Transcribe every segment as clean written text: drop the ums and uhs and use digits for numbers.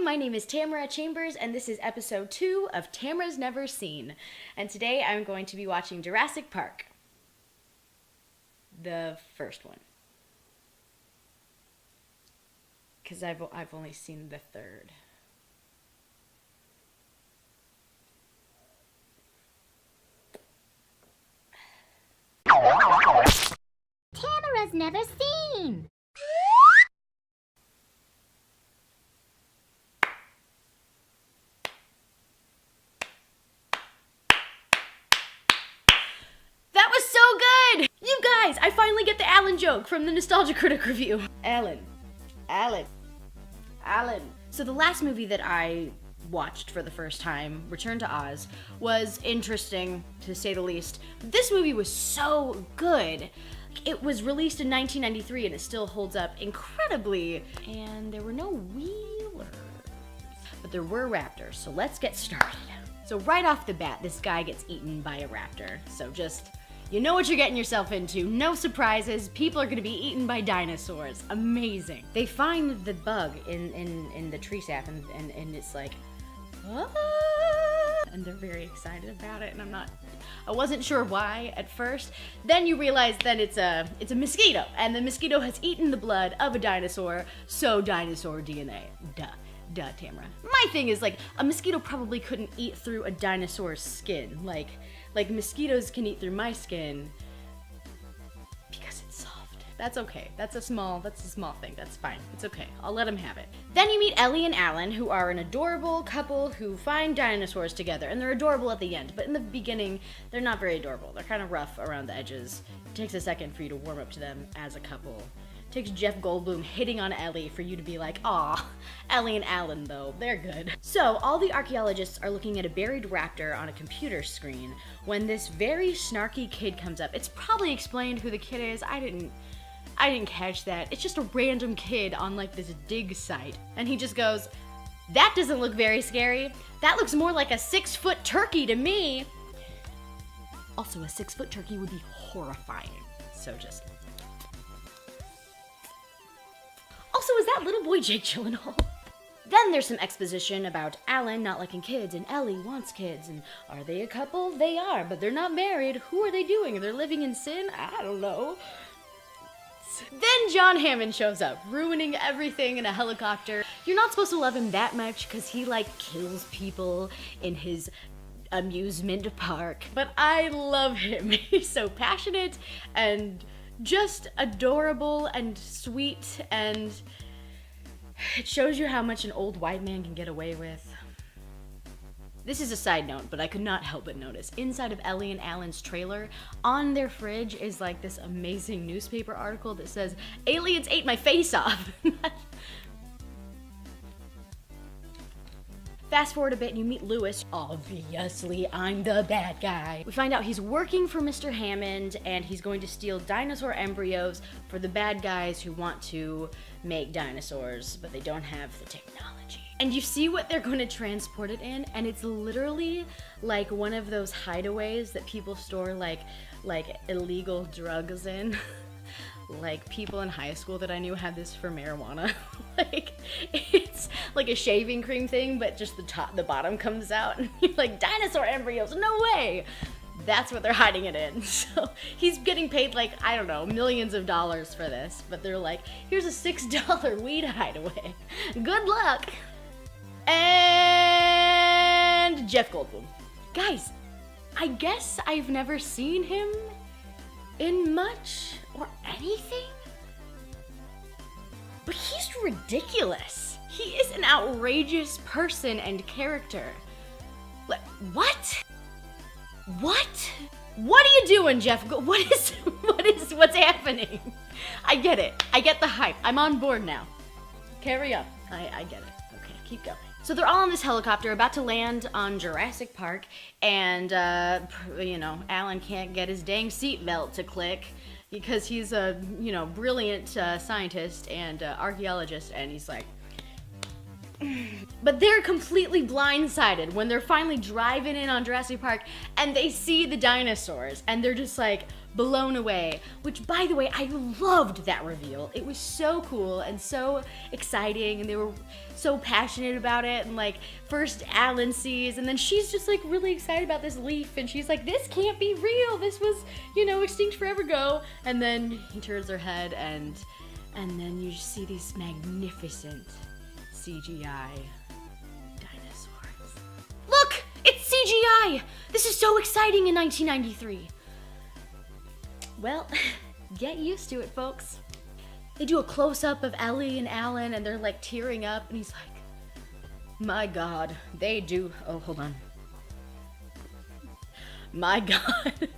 my name is Tamara Chambers, and this is episode 2 of Tamara's Never Seen. And today I'm going to be watching Jurassic Park. The first one. Because I've only seen the third. Tamara's Never Seen. That was so good! You guys, I finally get the Alan joke from the Nostalgia Critic review. Alan. So the last movie that I watched for the first time, Return to Oz, was interesting, to say the least. But this movie was so good. It was released in 1993 and it still holds up incredibly. And there were no wheelers. But there were raptors, so let's get started. So right off the bat, this guy gets eaten by a raptor. So just, you know what you're getting yourself into. No surprises. People are gonna be eaten by dinosaurs. Amazing. They find the bug in the tree sap and it's like, ah! And they're very excited about it, and I wasn't sure why at first. Then you realize that it's a mosquito, and the mosquito has eaten the blood of a dinosaur, so dinosaur DNA. Duh, Tamara. My thing is, like, a mosquito probably couldn't eat through a dinosaur's skin. Like mosquitoes can eat through my skin because it's soft. That's okay. That's a small thing. That's fine. It's okay. I'll let him have it. Then you meet Ellie and Alan, who are an adorable couple who find dinosaurs together, and they're adorable at the end, but in the beginning, they're not very adorable. They're kind of rough around the edges. It takes a second for you to warm up to them as a couple. Takes Jeff Goldblum hitting on Ellie for you to be like, aw, Ellie and Alan though, they're good. So all the archaeologists are looking at a buried raptor on a computer screen when this very snarky kid comes up. It's probably explained who the kid is. I didn't catch that. It's just a random kid on like this dig site. And he just goes, that doesn't look very scary. That looks more like a 6-foot turkey to me. Also, a 6-foot turkey would be horrifying. So just... Also, is that little boy Jake Gyllenhaal? Then there's some exposition about Alan not liking kids and Ellie wants kids, and are they a couple? They are, but they're not married. Who are they doing? They're living in sin? I don't know. Then John Hammond shows up, ruining everything in a helicopter. You're not supposed to love him that much because he like kills people in his amusement park, but I love him. He's so passionate and just adorable and sweet, and it shows you how much an old white man can get away with. This is a side note, but I could not help but notice, inside of Ellie and Alan's trailer, on their fridge is like this amazing newspaper article that says, "Aliens ate my face off." Fast forward a bit and you meet Lewis. Obviously, I'm the bad guy. We find out he's working for Mr. Hammond and he's going to steal dinosaur embryos for the bad guys who want to make dinosaurs, but they don't have the technology. And you see what they're going to transport it in, and it's literally like one of those hideaways that people store like illegal drugs in. Like, people in high school that I knew had this for marijuana. Like, it's like a shaving cream thing, but just the bottom comes out, and you're like, dinosaur embryos, no way! That's what they're hiding it in. So he's getting paid like, I don't know, millions of dollars for this, but they're like, here's a $6 weed hideaway. Good luck! And Jeff Goldblum. Guys, I guess I've never seen him in much or anything, but he's ridiculous. He is an outrageous person and character. What? What are you doing, Jeff? What's happening? I get it. I get the hype. I'm on board now. Carry on. I get it. Okay, keep going. So they're all on this helicopter about to land on Jurassic Park, and, Alan can't get his dang seatbelt to click because he's a, brilliant scientist and archaeologist, and he's like... But they're completely blindsided when they're finally driving in on Jurassic Park, and they see the dinosaurs, and they're just like, blown away, which, by the way, I loved that reveal. It was so cool and so exciting, and they were so passionate about it. And like, first Alan sees, and then she's just like really excited about this leaf, and she's like, this can't be real. This was, you know, extinct forever ago. And then he turns her head, and then you see these magnificent CGI dinosaurs. Look! It's CGI! This is so exciting in 1993. Well, get used to it, folks. They do a close-up of Ellie and Alan, and they're like tearing up, and he's like, my God, they do, oh, hold on. My God,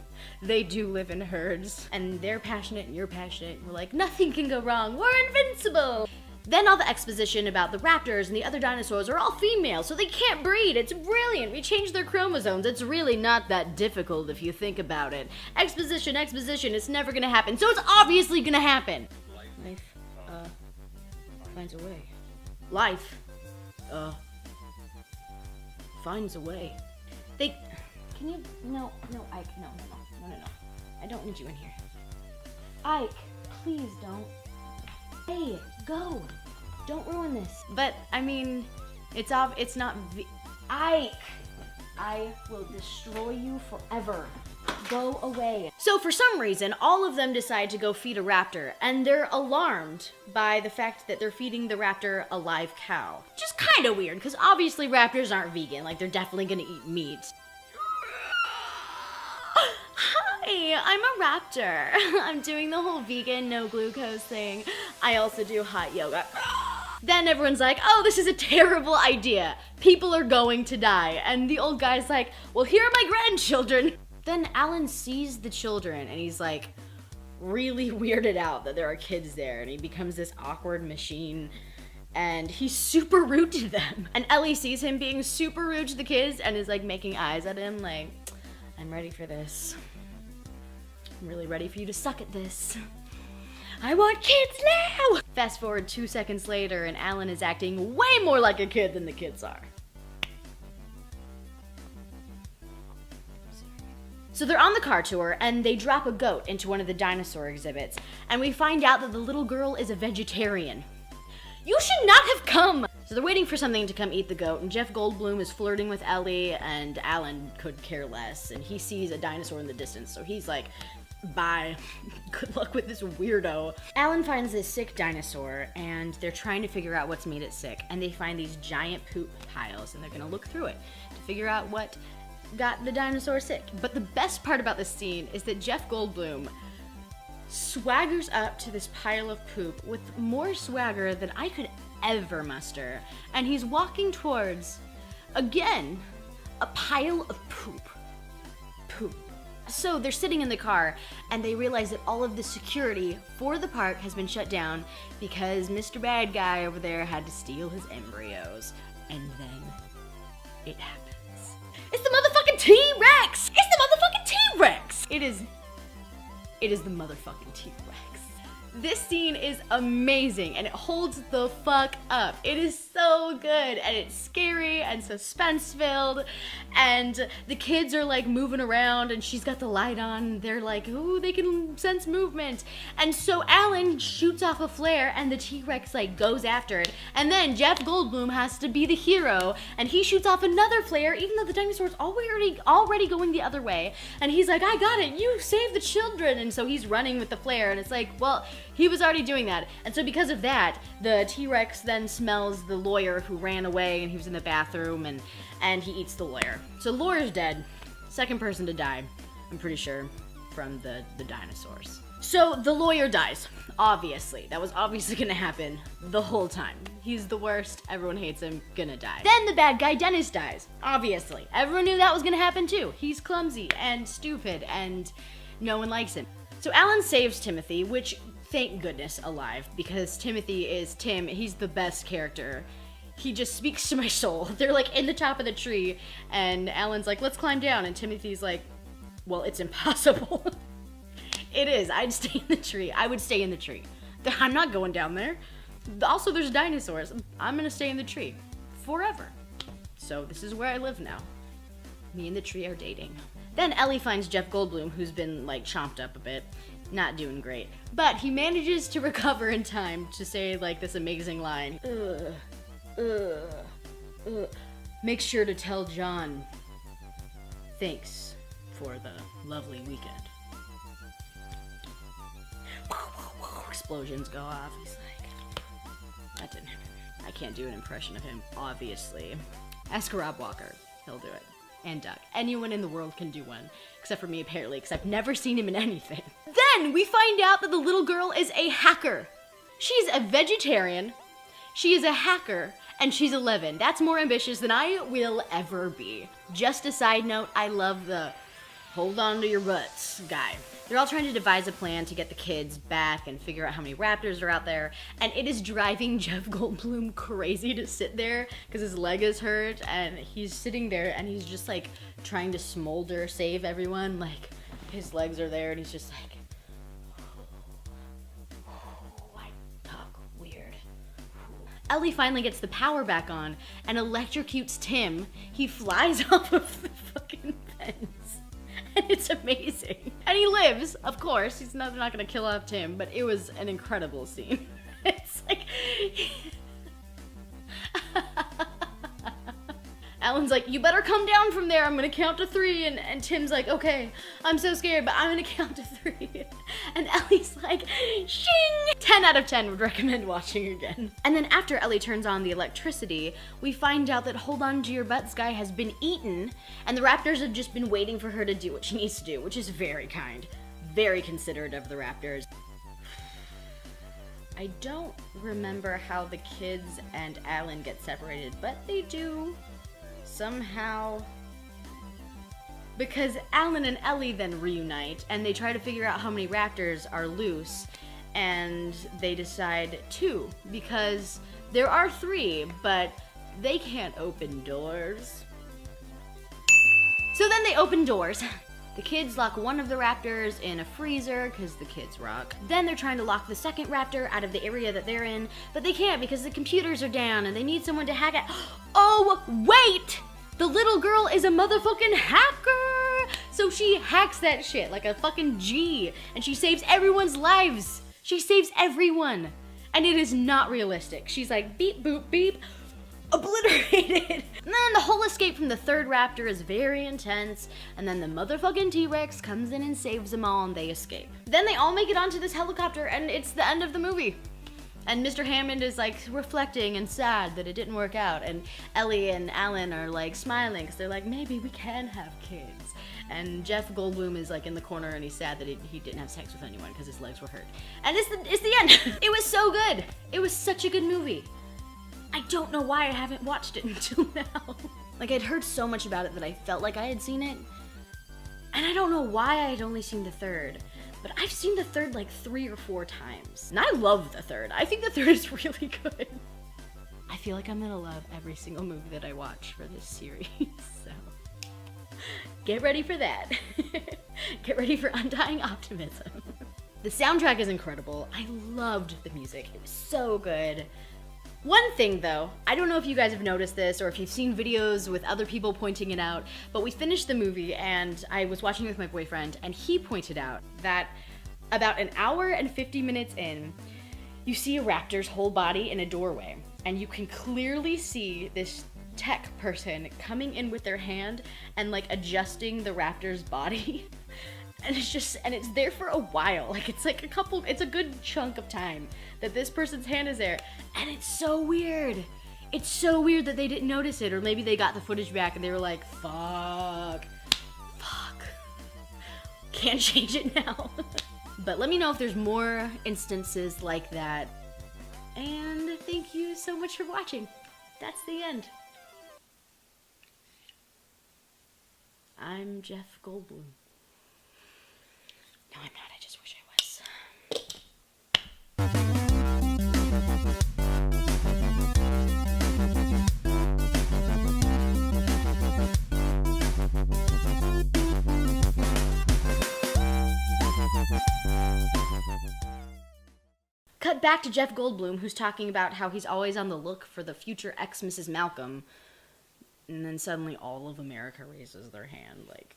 they do live in herds, and they're passionate and you're passionate, and we're like, nothing can go wrong, we're invincible! Then all the exposition about the raptors and the other dinosaurs are all female, so they can't breed. It's brilliant. We changed their chromosomes. It's really not that difficult if you think about it. Exposition, it's never gonna happen. So it's obviously gonna happen. Life, finds a way. Life, finds a way. Can you, no, Ike, no. I don't need you in here. Ike, please don't. Hey, go! Don't ruin this. But, I mean, it's not Ike! I will destroy you forever. Go away. So for some reason, all of them decide to go feed a raptor, and they're alarmed by the fact that they're feeding the raptor a live cow. Which is kind of weird, because obviously raptors aren't vegan, like they're definitely gonna eat meat. Hi, I'm a raptor. I'm doing the whole vegan, no glucose thing. I also do hot yoga. Then everyone's like, oh, this is a terrible idea. People are going to die. And the old guy's like, well, here are my grandchildren. Then Alan sees the children and he's like really weirded out that there are kids there, and he becomes this awkward machine. And he's super rude to them. And Ellie sees him being super rude to the kids and is like making eyes at him like, I'm ready for this. I'm really ready for you to suck at this. I want kids now! Fast forward 2 seconds later, and Alan is acting way more like a kid than the kids are. So they're on the car tour, and they drop a goat into one of the dinosaur exhibits, and we find out that the little girl is a vegetarian. You should not have come! So they're waiting for something to come eat the goat, and Jeff Goldblum is flirting with Ellie, and Alan could care less, and he sees a dinosaur in the distance, so he's like, bye. Good luck with this weirdo. Alan finds this sick dinosaur, and they're trying to figure out what's made it sick, and they find these giant poop piles, and they're gonna look through it to figure out what got the dinosaur sick. But the best part about this scene is that Jeff Goldblum swaggers up to this pile of poop with more swagger than I could ever muster, and he's walking towards, again, a pile of poop. So they're sitting in the car, and they realize that all of the security for the park has been shut down because Mr. Bad Guy over there had to steal his embryos. And then it happens. It's the motherfucking T-Rex! It's the motherfucking T-Rex! It is the motherfucking T-Rex. This scene is amazing, and it holds the fuck up. It is so good, and it's scary and suspense-filled, and the kids are like moving around, and she's got the light on, and they're like, ooh, they can sense movement. And so Alan shoots off a flare, and the T-Rex like goes after it, and then Jeff Goldblum has to be the hero, and he shoots off another flare, even though the dinosaur's already going the other way, and he's like, I got it, you save the children, and so he's running with the flare, and it's like, well, he was already doing that. And so because of that, the T-Rex then smells the lawyer who ran away, and he was in the bathroom, and he eats the lawyer. So the lawyer's dead. Second person to die, I'm pretty sure, from the dinosaurs. So the lawyer dies, obviously. That was obviously gonna happen the whole time. He's the worst, everyone hates him, gonna die. Then the bad guy Dennis dies, obviously. Everyone knew that was gonna happen too. He's clumsy and stupid, and no one likes him. So Alan saves Timothy, which, thank goodness, alive, because Timothy is Tim. He's the best character. He just speaks to my soul. They're like in the top of the tree, and Alan's like, let's climb down, and Timothy's like, well, it's impossible. It is. I'd stay in the tree. I would stay in the tree. I'm not going down there. Also, there's dinosaurs. I'm gonna stay in the tree forever. So this is where I live now. Me and the tree are dating. Then Ellie finds Jeff Goldblum, who's been like chomped up a bit, not doing great. But he manages to recover in time to say like this amazing line. Make sure to tell John, thanks for the lovely weekend. Explosions go off. He's like, that didn't happen. I can't do an impression of him, obviously. Ask Rob Walker. He'll do it. And Doug. Anyone in the world can do one. Except for me, apparently, because I've never seen him in anything. Then we find out that the little girl is a hacker. She's a vegetarian. She is a hacker. And she's 11. That's more ambitious than I will ever be. Just a side note, I love the hold on to your butts guy. They're all trying to devise a plan to get the kids back and figure out how many raptors are out there. And it is driving Jeff Goldblum crazy to sit there because his leg is hurt and he's sitting there and he's just like trying to smolder save everyone. Like his legs are there and he's just like, I talk weird. Ellie finally gets the power back on and electrocutes Tim. He flies off of the fucking fence. And it's amazing. And he lives, of course. They're not gonna kill off Tim, but it was an incredible scene. It's like... Alan's like, you better come down from there. I'm gonna count to 3. And Tim's like, okay, I'm so scared, but I'm gonna count to 3. And Ellie's like, shing! 10 out of 10 would recommend watching again. And then after Ellie turns on the electricity, we find out that Hold On To Your Butts guy has been eaten, and the raptors have just been waiting for her to do what she needs to do, which is very kind. Very considerate of the raptors. I don't remember how the kids and Alan get separated, but they do. Somehow, because Alan and Ellie then reunite and they try to figure out how many raptors are loose, and they decide 2 because there are 3, but they can't open doors. So then they open doors. The kids lock one of the raptors in a freezer because the kids rock. Then they're trying to lock the second raptor out of the area that they're in, but they can't because the computers are down and they need someone to hack it. Oh, wait! The little girl is a motherfucking hacker! So she hacks that shit like a fucking G, and she saves everyone's lives. She saves everyone. And it is not realistic. She's like, beep, boop, beep, obliterated. And then the whole escape from the third raptor is very intense, and then the motherfucking T-Rex comes in and saves them all and they escape. Then they all make it onto this helicopter and it's the end of the movie. And Mr. Hammond is like reflecting and sad that it didn't work out, and Ellie and Alan are like smiling because they're like, maybe we can have kids. And Jeff Goldblum is like in the corner and he's sad that he didn't have sex with anyone because his legs were hurt. And it's the end. It was so good. It was such a good movie. I don't know why I haven't watched it until now. Like, I'd heard so much about it that I felt like I had seen it. And I don't know why I had only seen the third. But I've seen the third like 3 or 4 times. And I love the third. I think the third is really good. I feel like I'm gonna love every single movie that I watch for this series. So, get ready for that. Get ready for undying optimism. The soundtrack is incredible. I loved the music. It was so good. One thing though, I don't know if you guys have noticed this or if you've seen videos with other people pointing it out, but we finished the movie and I was watching it with my boyfriend and he pointed out that about an hour and 50 minutes in, you see a raptor's whole body in a doorway and you can clearly see this tech person coming in with their hand and like adjusting the raptor's body. And it's there for a while. Like it's a good chunk of time that this person's hand is there. And it's so weird. It's so weird that they didn't notice it, or maybe they got the footage back and they were like, fuck. Can't change it now. But let me know if there's more instances like that. And thank you so much for watching. That's the end. I'm Jeff Goldblum. No, I'm not. I just wish I was. Cut back to Jeff Goldblum, who's talking about how he's always on the look for the future ex-Mrs. Malcolm. And then suddenly all of America raises their hand, like...